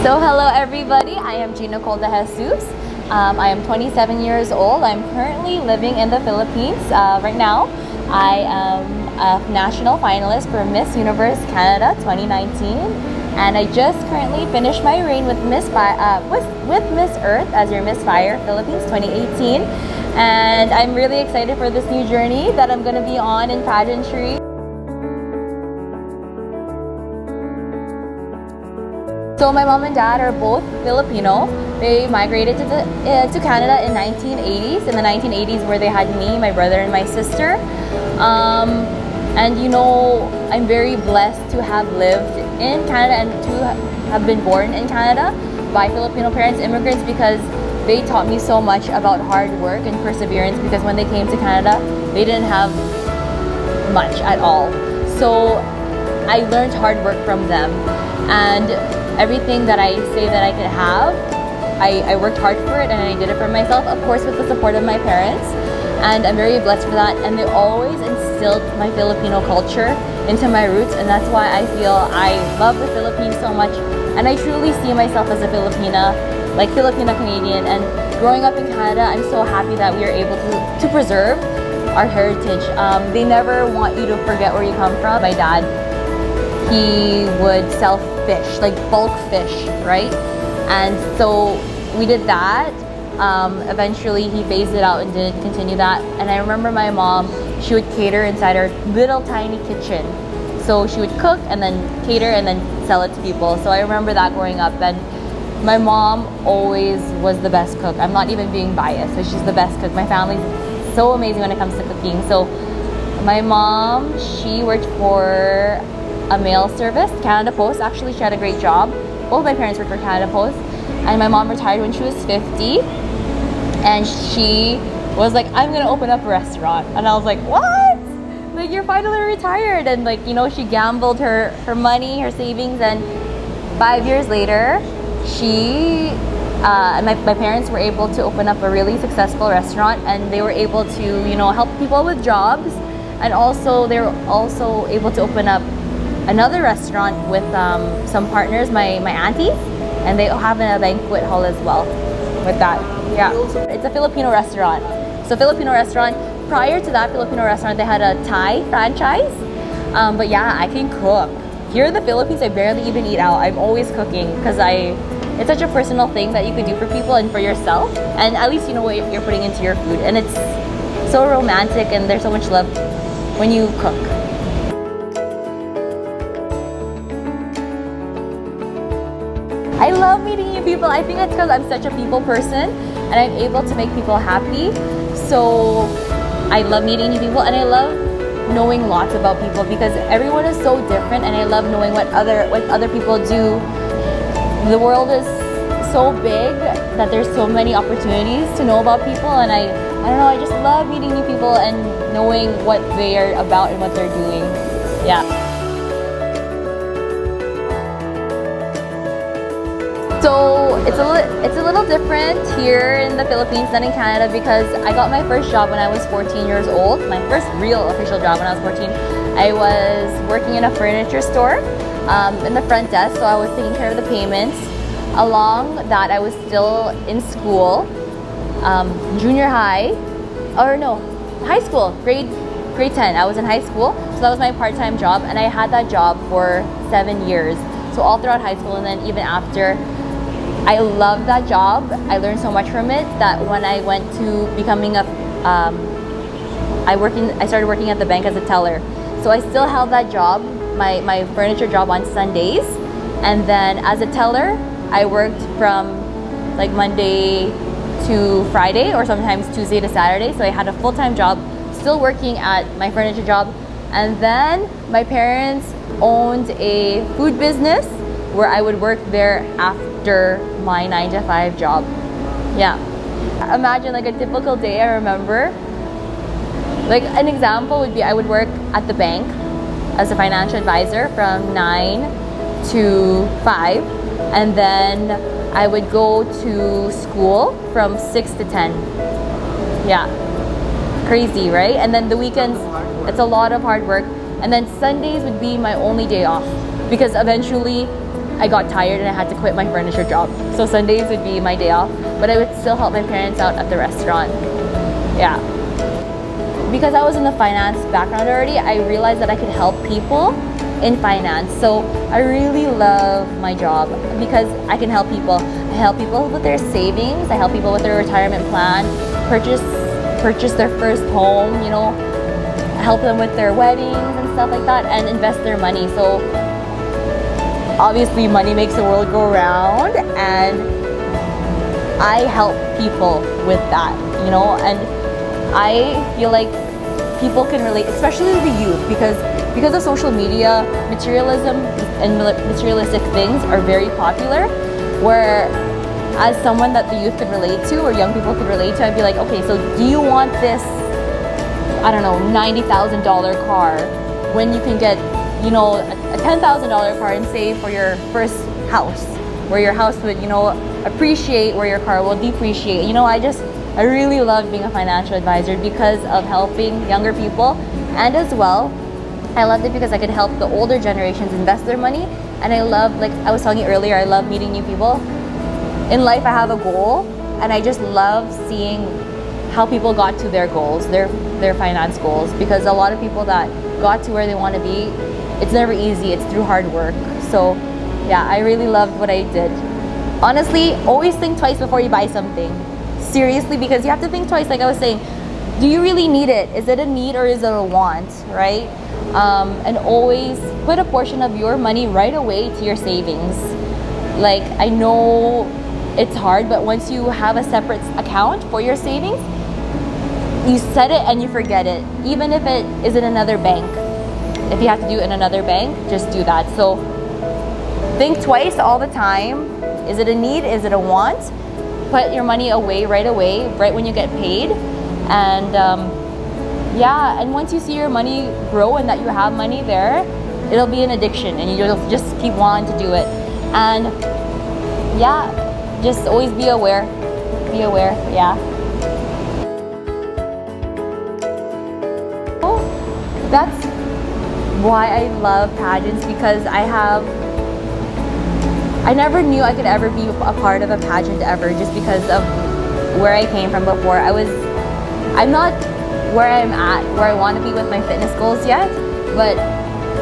So hello everybody, I am Gina Jesus. I am 27 years old. I'm currently living in the Philippines. Right now, I am a national finalist for Miss Universe Canada 2019. And I just currently finished my reign with Miss Earth as your Miss Fire Philippines 2018. And I'm really excited for this new journey that I'm going to be on in pageantry. So my mom and dad are both Filipino. They migrated to Canada in 1980s. In the 1980s, where they had me, my brother, and my sister. And you know, I'm very blessed to have lived in Canada and to have been born in Canada by Filipino parents, immigrants, because they taught me so much about hard work and perseverance. Because when they came to Canada, they didn't have much at all. So I learned hard work from them, and everything that I say that I could have, I worked hard for it and I did it for myself, of course with the support of my parents, and I'm very blessed for that. And they always instilled my Filipino culture into my roots, and that's why I feel I love the Philippines so much, and I truly see myself as a Filipina, like Filipino Canadian. And growing up in Canada, I'm so happy that we are able to preserve our heritage. They never want you to forget where you come from. My dad, he would sell fish, like bulk fish, right? And so we did that. Eventually he phased it out and didn't continue that. And I remember my mom, she would cater inside her little tiny kitchen. So she would cook and then cater and then sell it to people. So I remember that growing up, and my mom always was the best cook. I'm not even being biased, so she's the best cook. My family's so amazing when it comes to cooking. So my mom, she worked for a mail service, Canada Post. Actually, she had a great job. Both my parents worked for Canada Post, and my mom retired when she was 50, and she was like, I'm gonna open up a restaurant. And I was like, what? Like, you're finally retired? And like, you know, she gambled her money, her savings, and 5 years later, she and my parents were able to open up a really successful restaurant, and they were able to, you know, help people with jobs, and also they were also able to open up another restaurant with some partners, my aunties, and they have a banquet hall as well with that. Yeah, it's a Filipino restaurant. So Filipino restaurant. Prior to that Filipino restaurant, they had a Thai franchise. But yeah, I can cook. Here in the Philippines, I barely even eat out. I'm always cooking because it's such a personal thing that you could do for people and for yourself. And at least you know what you're putting into your food. And it's so romantic, and there's so much love when you cook. I love meeting new people. I think that's because I'm such a people person and I'm able to make people happy. So I love meeting new people, and I love knowing lots about people because everyone is so different, and I love knowing what other people do. The world is so big that there's so many opportunities to know about people, and I don't know, I just love meeting new people and knowing what they are about and what they're doing. Yeah. So it's a little different here in the Philippines than in Canada, because I got my first job when I was 14 years old. My first real official job when I was 14. I was working in a furniture store in the front desk, so I was taking care of the payments. Along that, I was still in school, junior high, or no, high school, grade 10. I was in high school, so that was my part-time job, and I had that job for 7 years. So all throughout high school, and then even after. I loved that job. I learned so much from it that when I went to becoming I started working at the bank as a teller. So I still held that job, my furniture job, on Sundays. And then as a teller, I worked from like Monday to Friday, or sometimes Tuesday to Saturday. So I had a full-time job, still working at my furniture job. And then my parents owned a food business where I would work there after my 9-to-5 job. Yeah. Imagine like a typical day. I remember, like an example would be, I would work at the bank as a financial advisor from 9 to 5, and then I would go to school from 6 to 10. Yeah. Crazy, right? And then the weekends, it's a lot of hard work. And then Sundays would be my only day off, because eventually I got tired and I had to quit my furniture job. So Sundays would be my day off, but I would still help my parents out at the restaurant. Yeah. Because I was in the finance background already, I realized that I could help people in finance. So I really love my job because I can help people. I help people with their savings, I help people with their retirement plan, purchase their first home, you know, help them with their weddings and stuff like that, and invest their money. So obviously money makes the world go round, and I help people with that, you know, and I feel like people can relate, especially the youth, because of social media, materialism and materialistic things are very popular, where as someone that the youth could relate to or young people could relate to, I'd be like, okay, so do you want this, I don't know, $90,000 car when you can get, you know, a $10,000 car and save for your first house, where your house would, you know, appreciate where your car will depreciate. You know, I really love being a financial advisor because of helping younger people, and as well, I loved it because I could help the older generations invest their money. And I love, like I was telling you earlier, I love meeting new people. In life, I have a goal, and I just love seeing how people got to their goals, their finance goals, because a lot of people that got to where they want to be, it's never easy, it's through hard work. So yeah, I really loved what I did. Honestly, always think twice before you buy something. Seriously, because you have to think twice, like I was saying, do you really need it? Is it a need or is it a want, right? And always put a portion of your money right away to your savings. Like, I know it's hard, but once you have a separate account for your savings, you set it and you forget it, even if it is in another bank. If you have to do it in another bank, just do that. So think twice all the time. Is it a need? Is it a want? Put your money away right when you get paid. And yeah, and once you see your money grow and that you have money there, it'll be an addiction and you'll just keep wanting to do it. And yeah, just always be aware, yeah. That's why I love pageants, because I never knew I could ever be a part of a pageant ever, just because of where I came from before. I'm not where I'm at, where I want to be with my fitness goals yet, but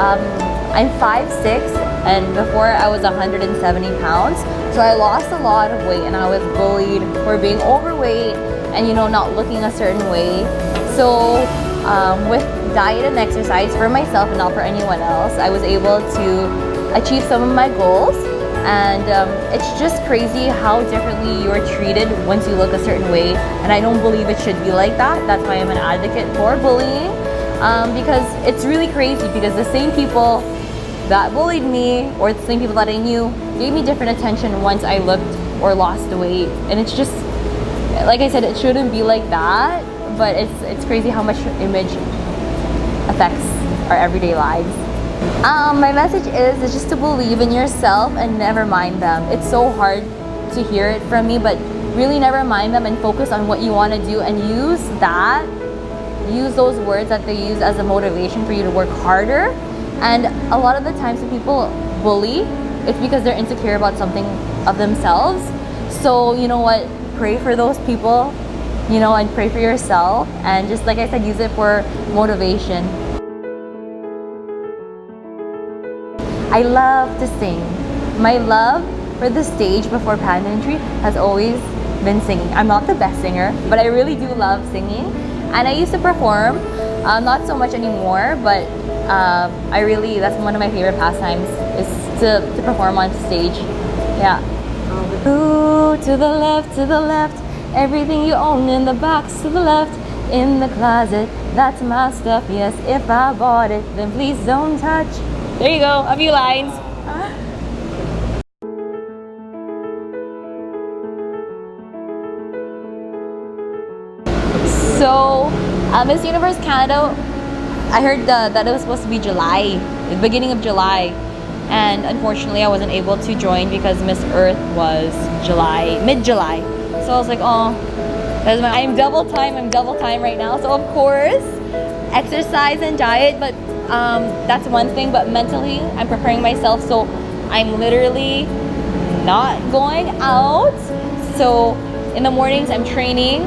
I'm 5'6", and before I was 170 pounds, so I lost a lot of weight, and I was bullied for being overweight and, you know, not looking a certain way. So with diet and exercise for myself and not for anyone else, I was able to achieve some of my goals. And it's just crazy how differently you're treated once you look a certain way, and I don't believe it should be like that. That's why I'm an advocate for bullying, because it's really crazy, because the same people that bullied me, or the same people that I knew, gave me different attention once I looked or lost the weight. And it's just, like I said, it shouldn't be like that, but it's crazy how much image affects our everyday lives. My message is just to believe in yourself and never mind them. It's so hard to hear it from me, but really never mind them and focus on what you want to do, and use those words that they use as a motivation for you to work harder. And a lot of the times when people bully, it's because they're insecure about something of themselves. So you know what, pray for those people, you know, and pray for yourself, and just like I said, use it for motivation. I love to sing. My love for the stage before pageantry has always been singing. I'm not the best singer, but I really do love singing. And I used to perform, not so much anymore, but that's one of my favorite pastimes, is to perform on stage. Yeah. Ooh, to the left, everything you own in the box to the left, in the closet, that's my stuff, yes, if I bought it, then please don't touch. There you go, a few lines. So, Miss Universe Canada, I heard that it was supposed to be July, the beginning of July. And unfortunately, I wasn't able to join because Miss Earth was mid-July. So I was like, oh, I'm double time right now. So of course, exercise and diet, but that's one thing, but mentally I'm preparing myself. So I'm literally not going out. So in the mornings I'm training